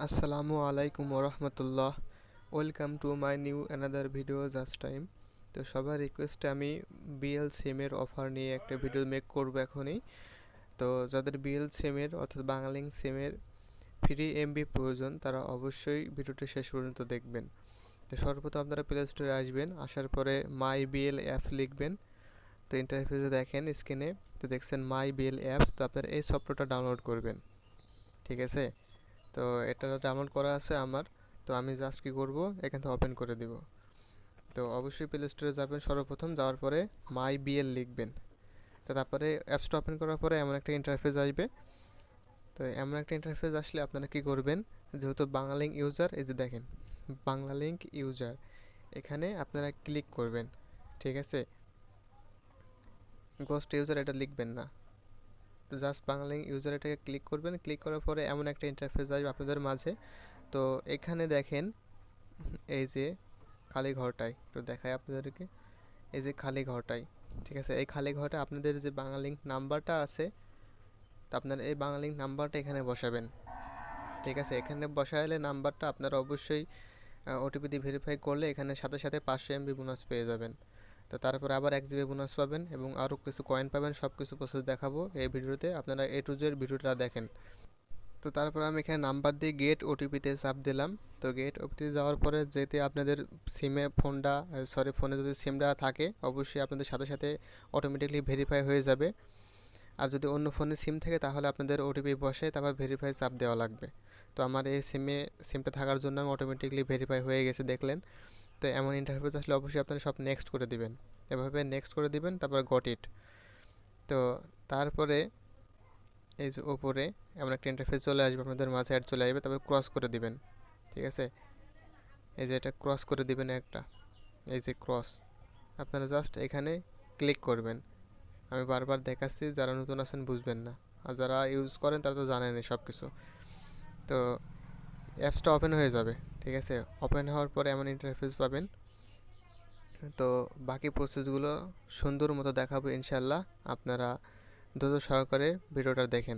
আসসালামু আলাইকুম ওরহমতুল্লাহ। Welcome to my new another video just time. তো সবার রিকোয়েস্টে আমি বিএল সিমের অফার নিয়ে একটা ভিডিও মেক করব এখনই। তো যাদের বিএল সিমের অর্থাৎ বাংলালিংক সিমের ফ্রি এমবি প্রয়োজন তারা অবশ্যই ভিডিওটি শেষ পর্যন্ত দেখবেন। তো সর্বপ্রথম আপনারা প্লে স্টোরে আসবেন, আসার পরে মাই বিএল অ্যাপস লিখবেন। তো ইন্টারফেসে দেখেন স্ক্রিনে, তো দেখছেন মাই বিএল অ্যাপস। তো আপনারা এই সফটওয়্যারটা ডাউনলোড করবেন, ঠিক আছে? তো এটা ডাউনলোড করা আছে আমার। তো আমি জাস্ট কি করব, এখান থেকে ওপেন করে দিব। তো অবশ্যই প্লে স্টোরে যাবেন, সর্বপ্রথম যাওয়ার পরে মাই বিএল লিখবেন। তো তারপরে অ্যাপসটা ওপেন করার পরে এমন একটা ইন্টারফেস আসবে। তো এমন একটা ইন্টারফেস আসলে আপনারা কি করবেন, যেহেতু বাংলালিংক ইউজার, এই যে দেখেন বাংলালিংক ইউজার, এখানে আপনারা ক্লিক করবেন, ঠিক আছে? গোস্ট ইউজার এটা লিখবেন না। তো জাস্ট বাংলালিংক ইউজার এটাকে ক্লিক করবেন। ক্লিক করার পরে এমন একটা ইন্টারফেস আসবে আপনাদের মাঝে। তো এখানে দেখেন এই যে খালি ঘরটায় একটু দেখাই আপনাদেরকে, এই যে খালি ঘরটায়, ঠিক আছে? এই খালি ঘরটা আপনাদের যে বাংলালিংক নাম্বারটা আছে, তা আপনারা এই বাংলালিংক নাম্বারটা এখানে বসাবেন, ঠিক আছে? এখানে বসাইলে নাম্বারটা আপনারা অবশ্যই ওটিপি দিয়ে ভেরিফাই করলে এখানে সাথে সাথে 500 MB বোনাস পেয়ে যাবেন। তো তারপর আবার 1 GB বোনাস পাবেন এবং আরও কিছু কয়েন পাবেন। সব কিছু প্রসেস দেখাবো এই ভিডিওতে, আপনারা এ টু জেড ভিডিওটা দেখেন। তো তারপর আমি এখানে নাম্বার দিয়ে গেট ওটিপিতে চাপ দিলাম। তো গেট ওটিপি যাওয়ার পরে যেতে আপনাদের সিমে ফোনটা, ফোনে যদি সিমটা থাকে অবশ্যই আপনাদের সাথে সাথে অটোমেটিকলি ভেরিফাই হয়ে যাবে। আর যদি অন্য ফোনে সিম থাকে তাহলে আপনাদের ওটিপি বসে তারপর ভেরিফাই চাপ দেওয়া লাগবে। তো আমার এই সিমটা থাকার জন্য আমি অটোমেটিকলি ভেরিফাই হয়ে গেছে, দেখলেন? তো এমন ইন্টারফেস আসলে অবশ্যই আপনারা সব নেক্সট করে দিবেন, এভাবে নেক্সট করে দিবেন, তারপর গট ইট। তো তারপরে এই যে উপরে এমন একটা ইন্টারফেস চলে আসবে আপনাদের মাঝে, অ্যাড চলে আসবে, তারপর ক্রস করে দিবেন, ঠিক আছে? এই যে এটা ক্রস করে দিবেন একটা, এই যে ক্রস, আপনারা জাস্ট এখানে ক্লিক করবেন। আমি বারবার দেখাচ্ছি, যারা নতুন আছেন বুঝবেন না, আর যারা ইউজ করেন তারা তো জানেনই সব কিছু। তো অ্যাপসটা ওপেন হয়ে যাবে, ঠিক আছে? ওপেন হওয়ার পরে এমন ইন্টারফেস পাবেন। তো বাকি প্রসেসগুলো সুন্দর মতো দেখাবো ইনশাল্লাহ, আপনারা ধৈর্য সহকারে ভিডিওটা দেখেন,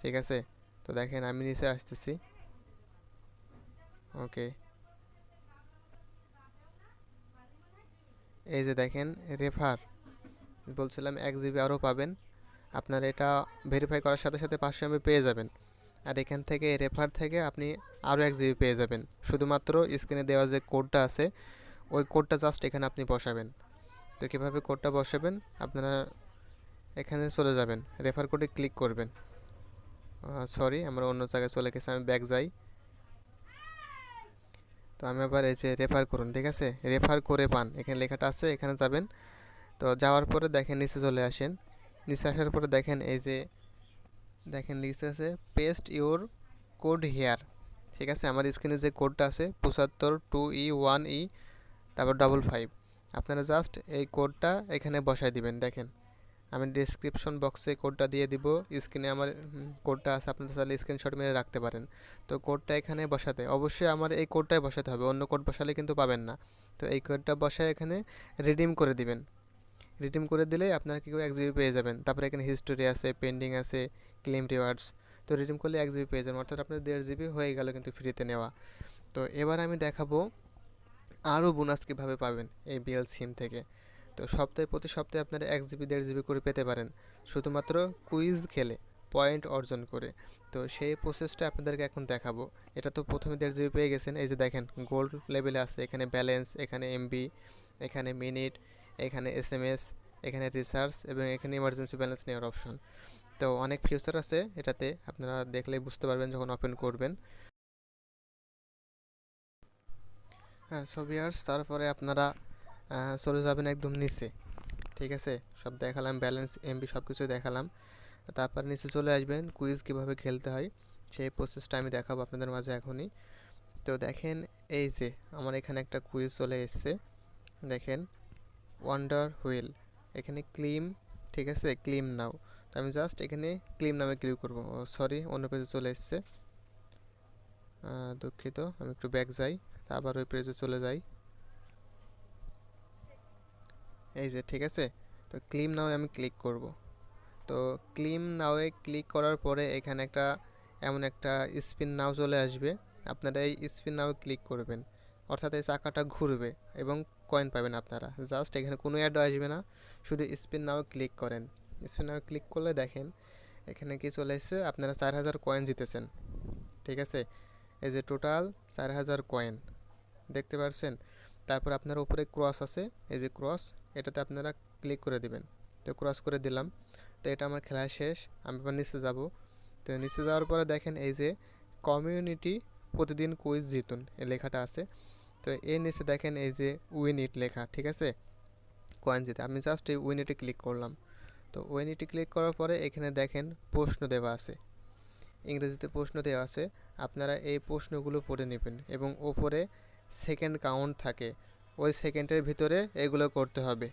ঠিক আছে? তো দেখেন আমি নিচে আসতেছি। ওকে, এই যে দেখেন রেফার, বলছিলাম 1 GB আরও পাবেন। আপনার এটা ভেরিফাই করার সাথে সাথে 500 MB পেয়ে যাবেন। আর এখান থেকে রেফার থেকে আপনি আরও 1 GB পেয়ে যাবেন। শুধুমাত্র স্ক্রিনে দেওয়া যে কোডটা আছে ওই কোডটা জাস্ট এখানে আপনি বসাবেন। তো কীভাবে কোডটা বসাবেন, আপনারা এখানে চলে যাবেন, রেফার কোডে ক্লিক করবেন। সরি, আমরা অন্য জায়গায় চলে গেছি, আমি ব্যাক যাই। তো আমি আবার এই যে রেফার করুন, ঠিক আছে? রেফার করে পান এখানে লেখাটা আছে, এখানে যাবেন। তো যাওয়ার পরে দেখেন নিচে চলে আসেন। নিচে আসার পরে দেখেন এই যে দেখেন লিখে আছে পেস্ট ইউর কোড হেয়ার, ঠিক আছে? আমার স্ক্রিনে যে কোডটা আছে 75 2E1E তারপর 55, আপনারা জাস্ট এই কোডটা এখানে বসায় দিবেন। দেখেন আমি ডিসক্রিপশন বক্সে কোডটা দিয়ে দিব, স্ক্রিনে আমার কোডটা আছে, আপনারা চাইলে স্ক্রিনশট মেরে রাখতে পারেন। তো কোডটা এখানে বসাতে অবশ্যই আমার এই কোডটাই বসাতে হবে, অন্য কোড বসালে কিন্তু পাবেন না। তো এই কোডটা বসায় এখানে রিডিম করে দিবেন। রিডিম করে দিলে আপনারা কী করে 1 GB পেয়ে যাবেন। তারপরে এখানে হিস্টোরি আছে, পেন্ডিং আছে, ক্লেম রিওয়ার্ডস। তো রিডিম করলে 1 GB পেয়ে যাবেন, অর্থাৎ আপনার 1.5 GB হয়ে গেল কিন্তু ফ্রিতে নেওয়া। তো এবার আমি দেখাবো আরও বোনাস কীভাবে পাবেন এই বিএল সিম থেকে। তো প্রতি সপ্তাহে আপনারা 1 GB 1.5 GB করে পেতে পারেন, শুধুমাত্র কুইজ খেলে, পয়েন্ট অর্জন করে। তো সেই প্রসেসটা আপনাদেরকে এখন দেখাবো। এটা তো প্রথমে 1.5 GB পেয়ে গেছেন, এই যে দেখেন গোল্ড লেভেলে আছে, এখানে ব্যালেন্স, এখানে এমবি, এখানে মিনিট, এখানে SMS, এখানে রিসার্চ এবং এখানে ইমার্জেন্সি ব্যালেন্স নেওয়ার অপশন। তো অনেক ফিউচার আছে এটাতে, আপনারা দেখলেই বুঝতে পারবেন যখন ওপেন করবেন। হ্যাঁ, সো ভিউয়ার্স, তারপরে আপনারা চলে যাবেন একদম নিচে, ঠিক আছে? সব দেখালাম, ব্যালেন্স, এমবি সব কিছু দেখালাম। তারপর নিচে চলে আসবেন, কুইজ কীভাবে খেলতে হয় সেই প্রসেসটা আমি দেখাবো আপনাদের মাঝে এখনই। তো দেখেন এই যে আমার এখানে একটা কুইজ চলে এসছে, দেখেন ওয়ান্ডার হুইল, এখানে ক্লিম, ঠিক আছে? ক্লিম নাও। তো আমি জাস্ট এখানে ক্লিম নামে ক্লিক করবো। সরি, অন্য পেজে চলে এসছে, দুঃখিত। আমি একটু ব্যাক যাই, আবার ওই পেজে চলে যাই। এই যে, ঠিক আছে? তো ক্লিম নাও আমি ক্লিক করব। তো ক্লিম নাওয়ে ক্লিক করার পরে এখানে একটা এমন একটা স্পিন নাও চলে আসবে। আপনারা এই স্পিন নাও ক্লিক করবেন, অর্থাৎ এই চাকাটা ঘুরবে এবং কয়েন পাবেন আপনারা। জাস্ট এখানে কোনো অ্যাডও আসবে না, শুধু স্পিন নাও ক্লিক করেন। স্পিন নাও ক্লিক করলে দেখেন এখানে কি চলে এসেছে, আপনারা 4000 কয়েন জিতেছেন। ঠিক আছে, এই যে টোটাল 4000 কয়েন দেখতে পাচ্ছেন। তারপর আপনার উপরে ক্রস আছে, এই যে ক্রস, এটাতে আপনারা ক্লিক করে দিবেন। তো ক্রস করে দিলাম। তো এটা আমার খেলা শেষ, আমি এবার নিচে যাব। তো নিচে যাওয়ার পরে দেখেন এই যে কমিউনিটি প্রতিদিন কুইজ জিতুন এই লেখাটা আছে। তো এর নিচে দেখেন এই যে উইন ইট লেখা, ঠিক আছে, কয়েন জিতে। আমি জাস্ট এই উইন ইটে ক্লিক করলাম। তো উইন ইটে ক্লিক করার পরে এখানে দেখেন প্রশ্ন দেওয়া আছে, ইংরেজিতে প্রশ্ন দেওয়া আছে। আপনারা এই প্রশ্নগুলো পড়ে নেবেন এবং ওপরে সেকেন্ড কাউন্ট থাকে, ওই সেকেন্ডের ভিতরে এগুলো করতে হবে।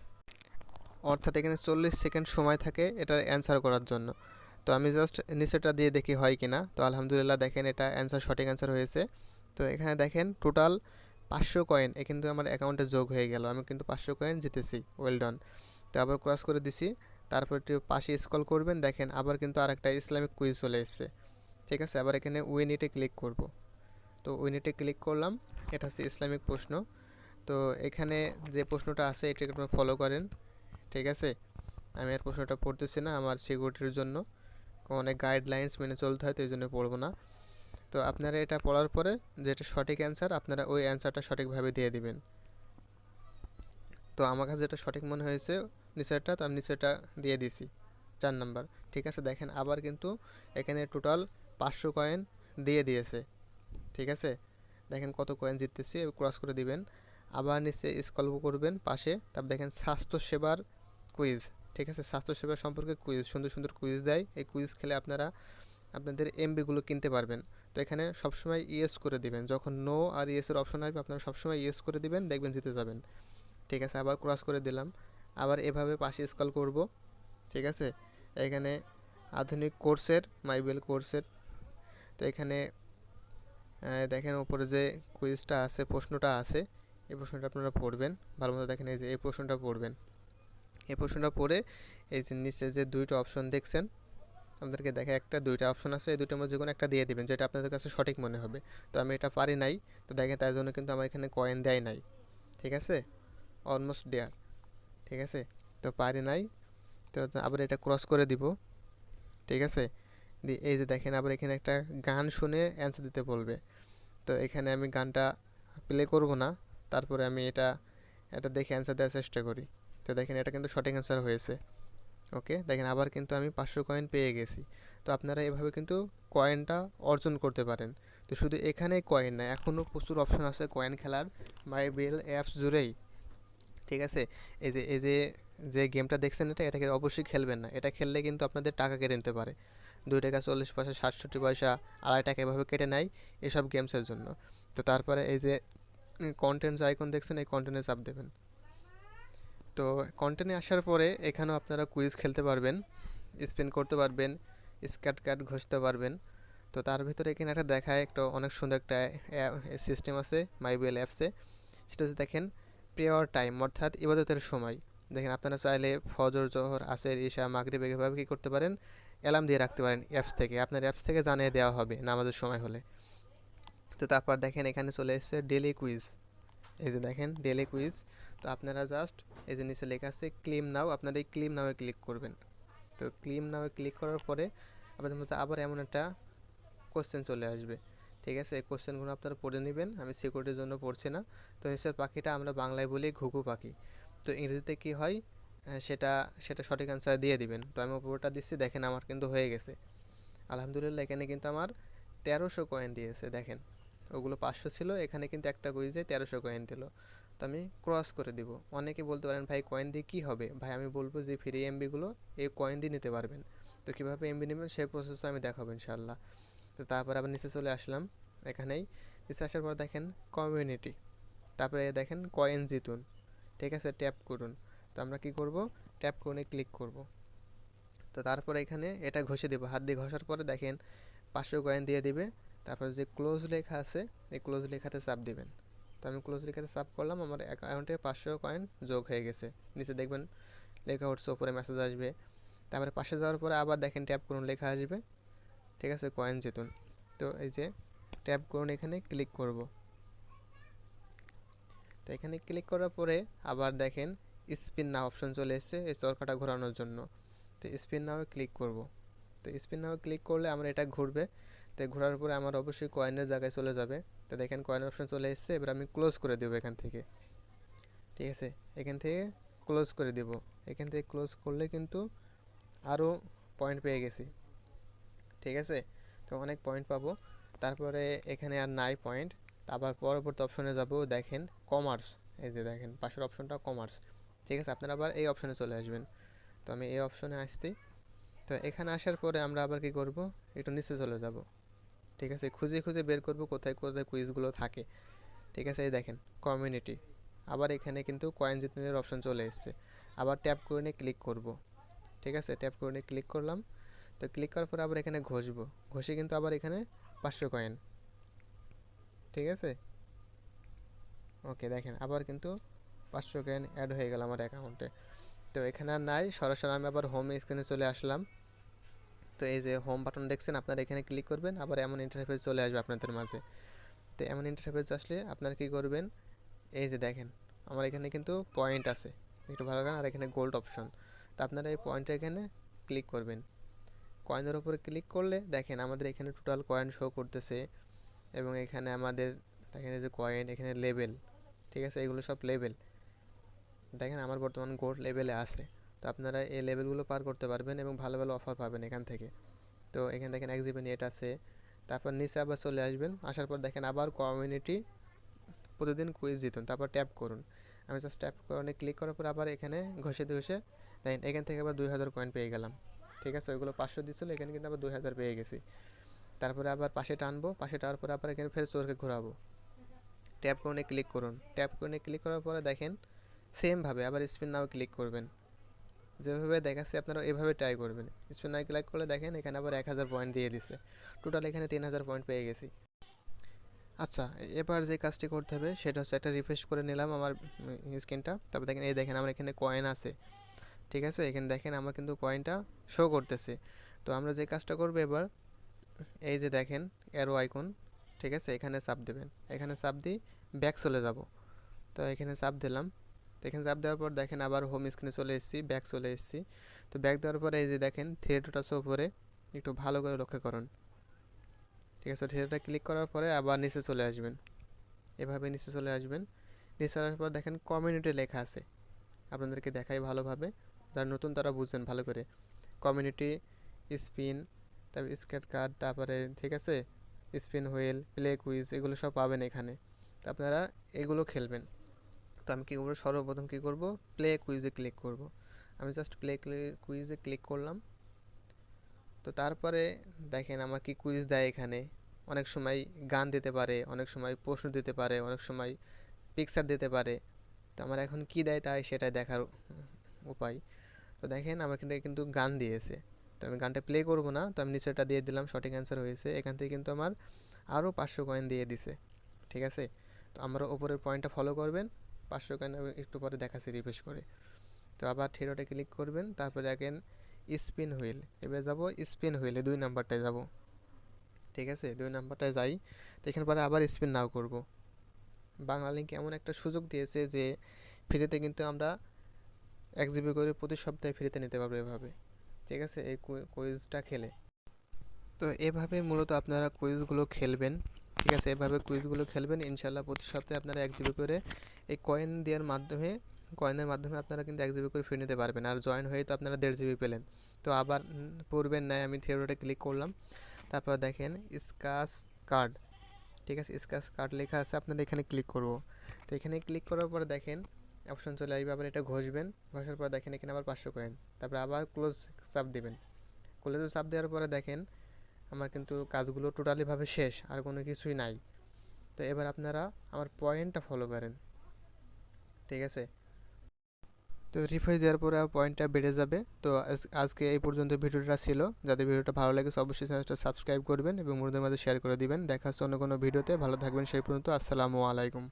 অর্থাৎ এখানে 40 সেকেন্ড সময় থাকে এটার অ্যান্সার করার জন্য। তো আমি জাস্ট নিচেটা দিয়ে দেখি হয় কি না। তো আলহামদুলিল্লাহ দেখেন এটা অ্যান্সার, সঠিক অ্যান্সার হয়েছে। তো এখানে দেখেন টোটাল 500 কয়েন এ কিন্তু আমার অ্যাকাউন্টে যোগ হয়ে গেল, আমি কিন্তু 500 কয়েন জিতেছি, ওয়েল ডান। তো আবার ক্রস করে দিছি। তারপর একটু পাশে স্ক্রল করবেন, দেখেন আবার কিন্তু আরেকটা ইসলামিক কুইজ চলে এসেছে। ঠিক আছে, আবার এখানে উইন ইটে ক্লিক করব। তো উইন ইটে ক্লিক করলাম, এটা হচ্ছে ইসলামিক প্রশ্ন। তো এখানে যে প্রশ্নটা আছে এটাকে আপনারা ফলো করেন। ঠিক আছে, আমি আর প্রশ্নটা পড়তেছি না, আমার সিকিউরিটির জন্য অনেক গাইডলাইন্স মেনে চলতে হয়, তো এই জন্য পড়বো না। তো আপনারা এটা পড়ার পরে যেটা সঠিক অ্যান্সার, আপনারা ওই অ্যান্সারটা সঠিকভাবে দিয়ে দিবেন। তো আমার কাছে যেটা সঠিক মনে হয়েছে নিচেরটা, তো আমি নিচেরটা দিয়ে দিছি 4 নাম্বার। ঠিক আছে, দেখেন আবার কিন্তু এখানে টোটাল 500 কয়েন দিয়ে দিয়েছে। ঠিক আছে, দেখেন কত কয়েন জিততেছি, ক্রস করে দিবেন। আবার নিচে স্ক্রল করবেন পাশে, তারপর দেখেন স্বাস্থ্যসেবার কুইজ। ঠিক আছে, স্বাস্থ্যসেবা সম্পর্কে কুইজ, সুন্দর সুন্দর কুইজ দেয়। এই কুইজ খেলে আপনারা আপনাদের এমবিগুলো কিনতে পারবেন। তো এখানে সবসময় ইয়েস করে দিবেন, যখন নো আর ইয়েসের অপশন আসবে আপনারা সবসময় ইয়েস করে দিবেন, দেখবেন জিতে যাবেন। ঠিক আছে, আবার ক্রস করে দিলাম। আবার এভাবে পাশে স্ক্রল করব। ঠিক আছে, এখানে আধুনিক কোর্সের, মাইবেল কোর্সের। তো এখানে দেখেন উপরে যে কুইজটা আছে, প্রশ্নটা আছে, এই প্রশ্নটা আপনারা পড়বেন ভালো মতো। দেখেন এই যে এই প্রশ্নটা পড়বেন, এই প্রশ্নটা পড়ে এই যে নিচে যে দুইটা অপশন দেখছেন, আপনাদেরকে দেখে একটা দুইটা অপশন আছে, এই দুইটার মধ্যে কোনো একটা দিয়ে দিবেন যেটা আপনাদের কাছে সঠিক মনে হবে। তো আমি এটা পারি নাই, তো দেখেন তার জন্য কিন্তু আমার এখানে কয়েন দেয় নাই। ঠিক আছে, অলমোস্ট দেয়ার। ঠিক আছে, তো পারি নাই। তো আবার এটা ক্রস করে দিব। ঠিক আছে, এই যে দেখেন আবার এখানে একটা গান শুনে অ্যান্সার দিতে বলবে। তো এখানে আমি গানটা প্লে করব না, তারপরে আমি এটা এটা দেখে অ্যান্সার দেওয়ার চেষ্টা করি। তো দেখেন এটা কিন্তু সঠিক অ্যান্সার হয়েছে। ওকে, দেখেন আবার কিন্তু আমি 500 কয়েন পেয়ে গেছি। তো আপনারা এভাবে কিন্তু কয়েনটা অর্জন করতে পারেন। তো শুধু এখানেই কয়েন না, এখনও প্রচুর অপশন আছে কয়েন খেলার মাইবেল অ্যাপস জুড়েই। ঠিক আছে, এই যে যে গেমটা দেখছেন এটাকে অবশ্যই খেলবেন না, এটা খেললে কিন্তু আপনাদের টাকা কেটে নিতে পারে। 2 টাকা 40 পয়সা, 67 পয়সা, 2.5 টাকা এভাবে কেটে নেয় এসব গেমসের জন্য। তো তারপরে এই যে কন্টেন্ট আইকন দেখছেন, এই কন্টেন্টে চাপ দেবেন। তো কন্টেন্টে আসার পরে এখানেও আপনারা কুইজ খেলতে পারবেন, স্পিন করতে পারবেন, স্ক্যাট কার্ড ঘষতে পারবেন। তো তার ভিতরে এখানে একটা দেখায় একটা অনেক সুন্দর একটা সিস্টেম আছে মাইবেল অ্যাপসে। সেটা হচ্ছে দেখেন প্রেয়ার টাইম, অর্থাৎ ইবাদতের সময়। দেখেন আপনারা চাইলে ফজর, জোহর, আসর, ঈশা, মাগরিব এভাবে কী করতে পারেন, অ্যালার্ম দিয়ে রাখতে পারেন অ্যাপস থেকে, আপনার অ্যাপস থেকে জানিয়ে দেওয়া হবে নামাজের সময় হলে। তো তারপর দেখেন এখানে চলে এসেছে ডেলি কুইজ। এই যে দেখেন ডেলি কুইজ। তো আপনারা জাস্ট এই যে নিচে লেখা আছে ক্লেম নাও, আপনারা এই ক্লেম নাওয়ে ক্লিক করবেন। তো ক্লেম নাওয়ে ক্লিক করার পরে আপনাদের মধ্যে আবার এমন একটা কোশ্চেন চলে আসবে। ঠিক আছে, এই কোশ্চেনগুলো আপনারা পড়ে নেবেন, আমি সিকিউরিটির জন্য পড়ছি না। তো নিচের পাখিটা আমরা বাংলায় বলি ঘুঘু পাখি। তো ইংরেজিতে কী হয় সেটা সেটা সঠিক অ্যান্সার দিয়ে দিবেন। তো আমি উপরটা দিচ্ছি, দেখেন আমার কিন্তু হয়ে গেছে আলহামদুলিল্লাহ। এখানে কিন্তু আমার 1300 কয়েন দিয়েছে দেখেন, ওগুলো 500 ছিল, এখানে কিন্তু একটা কুইজে 1300 কয়েন দিল। তো আমি ক্রস করে দিব। অনেকে বলতে পারেন ভাই কয়েন দিয়ে কী হবে, ভাই আমি বলবো যে ফ্রি এমবিগুলো এই কয়েন দিয়ে নিতে পারবেন। তো কীভাবে এমবি নেবেন সেই প্রসেসও আমি দেখাবো ইনশাল্লাহ। তো তারপর আবার নিচে চলে আসলাম, এখানেই নিচে আসার পর দেখেন কমিউনিটি, তারপরে দেখেন কয়েন জিতুন। ঠিক আছে, ট্যাপ করুন। তো আমরা কি করব, ট্যাপ করে ক্লিক করব। তো তারপরে এখানে এটা ঘষে দেবো, হাত দিয়ে ঘষার পরে দেখেন 500 কয়েন দিয়ে দিবে। তারপর যে ক্লোজ লেখা আছে এই ক্লোজ লেখাতে চাপ দিবেন। তো আমি ক্লোজ লেখাতে চাপ করলাম, আমার অ্যাকাউন্টে 500 কয়েন যোগ হয়ে গেছে। নিচে দেখবেন লেখা উঠছে, ওপরে মেসেজ আসবে। তারপরে পাশে যাওয়ার পরে আবার দেখেন ট্যাপ করুন, লেখা আসবে ঠিক আছে, কয়েন জিতুন। তো এই যে ট্যাপ করুন, এখানে ক্লিক করব। তো এখানে ক্লিক করার পরে আবার দেখেন স্পিন নাও অপশন চলে এসেছে এই চরকাটা ঘোরানোর জন্য। তো স্পিন নাও ক্লিক করব। তো স্পিন নাও ক্লিক করলে আমার এটা ঘুরবে। তো ঘোরার পরে আমার অবশ্যই কয়েনের জায়গায় চলে যাবে। তো দেখেন কয়েনের অপশন চলে এসেছে, এবার আমি ক্লোজ করে দেবো এখান থেকে। ঠিক আছে, এখান থেকে ক্লোজ করে দেব। এখান থেকে ক্লোজ করলে কিন্তু আরও পয়েন্ট পেয়ে গেছি। ঠিক আছে, তো অনেক পয়েন্ট পাবো। তারপরে এখানে আর নাই পয়েন্ট। আবার পরবর্তী অপশনে যাব, দেখেন কমার্স। এই যে দেখেন পাশের অপশনটা কমার্স। ঠিক আছে, আপনারা আবার এই অপশনে চলে আসবেন। তো আমি এই অপশনে আসছি। তো এখানে আসার পরে আমরা আবার কি করব, একটু নিচে চলে যাব। ঠিক আছে, খুঁজে খুঁজে বের করব কোথায় কোথায় কুইজগুলো থাকে। ঠিক আছে, এই দেখেন কমিউনিটি। আবার এখানে কিন্তু কয়েন জিতনের অপশন চলে এসেছে। আবার ট্যাপ করে নিয়ে ক্লিক করব। ঠিক আছে, ট্যাপ করে নিয়ে ক্লিক করলাম। তো ক্লিক করার পর আবার এখানে ঘষবো, ঘষে কিন্তু আবার এখানে 500 কয়েন। ঠিক আছে, ওকে, দেখেন আবার কিন্তু 500 কয়েন অ্যাড হয়ে গেল আমার অ্যাকাউন্টে। তো এখানে আর নাই, সরাসরি আমি আবার হোম স্ক্রিনে চলে আসলাম। তো এই যে হোম বাটন দেখছেন, আপনারা এখানে ক্লিক করবেন, আবার এমন ইন্টারফেস চলে আসবে আপনাদের মাঝে। তো এমন ইন্টারফেস আসলে আপনারা কী করবেন, এই যে দেখেন আমার এখানে কিন্তু পয়েন্ট আছে, একটু ভালো করেন, আর এখানে গোল্ড অপশন। তো আপনারা এই পয়েন্টটা এখানে ক্লিক করবেন। কয়েনের উপরে ক্লিক করলে দেখেন আমাদের এখানে টোটাল কয়েন শো করতেছে, এবং এখানে আমাদের দেখেন এই যে কয়েন, এখানে লেভেল। ঠিক আছে, এগুলো সব লেভেল। দেখেন আমার বর্তমান গোল্ড লেভেলে আছে। তো আপনারা এই লেভেলগুলো পার করতে পারবেন এবং ভালো ভালো অফার পাবেন এখান থেকে। তো এখানে দেখেন এক্সিবি নেট আছে। তারপর নিচে আবার চলে আসবেন, আসার পর দেখেন আবার কমিউনিটি প্রতিদিন কুইজ জিতুন, তারপর ট্যাপ করুন। আমি জাস্ট ট্যাপ করে ক্লিক করার পর আবার এখানে ঘষে ঘষে দেখেন এখান থেকে আবার 2000 কয়েন পেয়ে গেলাম। ঠিক আছে, ওইগুলো 500 দিচ্ছিল, এখানে কিন্তু আবার 2000 পেয়ে গেছি। তারপরে আবার পাশে টানবো, পাশে টানার পরে আবার এখানে ফের চোরকে ঘোরাবো। ট্যাপ করে ক্লিক করুন। ট্যাপ করে ক্লিক করার পরে দেখেন সেমভাবে আবার স্পিন নাও ক্লিক করবেন। যেভাবে দেখাচ্ছি আপনারা এভাবে ট্রাই করবেন। স্পিন নাও ক্লিক করলে দেখেন এখানে আবার 1000 পয়েন্ট দিয়ে দিছে। টোটাল এখানে 3000 পয়েন্ট পেয়ে গেছি। আচ্ছা, এবার যে কাজটি করতে হবে সেটা হচ্ছে একটা রিফ্রেশ করে নিলাম আমার স্ক্রিনটা। তারপর দেখেন এই দেখেন আমার এখানে কয়েন আছে। ঠিক আছে, এখানে দেখেন আমার কিন্তু কয়েনটা শো করতেছে। তো আমরা যে কাজটা করবো এবার, এই যে দেখেন অ্যারো আইকন। ঠিক আছে, এখানে চাপ দেবেন, এখানে চাপ দিয়ে ব্যাক চলে যাব। তো এখানে চাপ দিলাম। তো এখানে চাপ দেওয়ার পর দেখেন আবার হোম স্ক্রিনে চলে এসেছি, ব্যাক চলে এসেছি। তো ব্যাক দেওয়ার পরে এই যে দেখেন থিয়েটারটা শো করে, একটু ভালো করে লক্ষ্য করুন। ঠিক আছে, থিয়েটারটা ক্লিক করার পরে আবার নিচে চলে আসবেন, এভাবে নিচে চলে আসবেন। নিচে আসার পর দেখেন কমিউনিটি লেখা আছে, আপনাদেরকে দেখাই ভালোভাবে, যারা নতুন তারা বুঝছেন ভালো করে। কমিউনিটি, স্পিন, তারপর স্কেট কার্ড, তারপরে ঠিক আছে স্পিন হুইল, প্লে কুইজ, এগুলো সব পাবেন এখানে। তো আপনারা এগুলো খেলবেন। তো আমি কী করবো, সর্বপ্রথম কী করব, প্লে কুইজে ক্লিক করব। আমি জাস্ট প্লে কুইজে ক্লিক করলাম। তো তারপরে দেখেন আমার কি কুইজ দেয় এখানে। অনেক সময় গান দিতে পারে, অনেক সময় প্রশ্ন দিতে পারে, অনেক সময় পিকচার দিতে পারে। তো আমার এখন কি দেয় তাই সেটাই দেখার উপায়। তো দেখেন আমার কিন্তু গান দিয়েছে। তো আমি গানটা প্লে করব না, তো আমি নিচেরটা দিয়ে দিলাম, সঠিক অ্যান্সার হয়েছে। এখান থেকে কিন্তু আমার আরও 500 কয়েন দিয়ে দিছে। ঠিক আছে, তো আমরা ওপরের পয়েন্টটা ফলো করবেন। 500 কয়েন একটু পরে দেখাচ্ছি রিফ্রেশ করে। তো আবার থিয়েটারে ক্লিক করবেন, তারপরে দেখেন স্পিন হুইল। এবার যাব স্পিন হুইলে 2 নাম্বারটায় যাব। ঠিক আছে, 2 নাম্বারটায় যাই। তো এখানে পরে আবার স্পিন নাও করব। বাংলা লিঙ্ক এমন একটা সুযোগ দিয়েছে যে ফ্রিতে কিন্তু আমরা 1 জিবি করে প্রতি সপ্তাহে ফ্রিতে নিতে পারবো এভাবে। ঠিক আছে, এই কুইজটা খেলে। তো এভাবে মূলত আপনারা কুইজগুলো খেলবেন। ঠিক আছে, এভাবে কুইজগুলো খেলবেন, ইনশাল্লাহ প্রতি সপ্তাহে আপনারা 1 জিবি করে এই কয়েন দেওয়ার মাধ্যমে, কয়েনের মাধ্যমে আপনারা কিন্তু 1 জিবি করে ফ্রি নিতে পারবেন। আর জয়েন হয়ে তো আপনারা 1.5 জিবি পেলেন। তো আবার পূর্বের ন্যায় আমি থিয়েটারে ক্লিক করলাম। তারপর দেখেন স্ক্র্যাচ কার্ড। ঠিক আছে, স্ক্র্যাচ কার্ড লেখা আছে, আপনারা এখানে ক্লিক করব। তো এখানে ক্লিক করার পরে দেখেন অপশন চলে আসবে, আবার এটা ঘষবেন। ঘষার পর দেখেন এখানে আবার 500 কয়েন। তারপর আবার ক্লোজ চাপ দিবেন। ক্লোজে চাপ দেওয়ার পরে দেখেন আমার কিন্তু কাজগুলো টোটালিভাবে শেষ, আর কোনো কিছুই নাই। তো এবার আপনারা আমার পয়েন্টটা ফলো করেন। ঠিক আছে, তো রিফ্রেশ দেওয়ার পরে পয়েন্টটা বেড়ে যাবে। তো আজকে এই পর্যন্ত ভিডিওটা ছিল। যাদের ভিডিওটা ভালো লাগে অবশ্যই চ্যানেলটা সাবস্ক্রাইব করবেন এবং বন্ধুদের মাঝে শেয়ার করে দিবেন। দেখা হচ্ছে অন্য কোনো ভিডিওতে। ভালো থাকবেন সেই পর্যন্ত। আসসালামু আলাইকুম।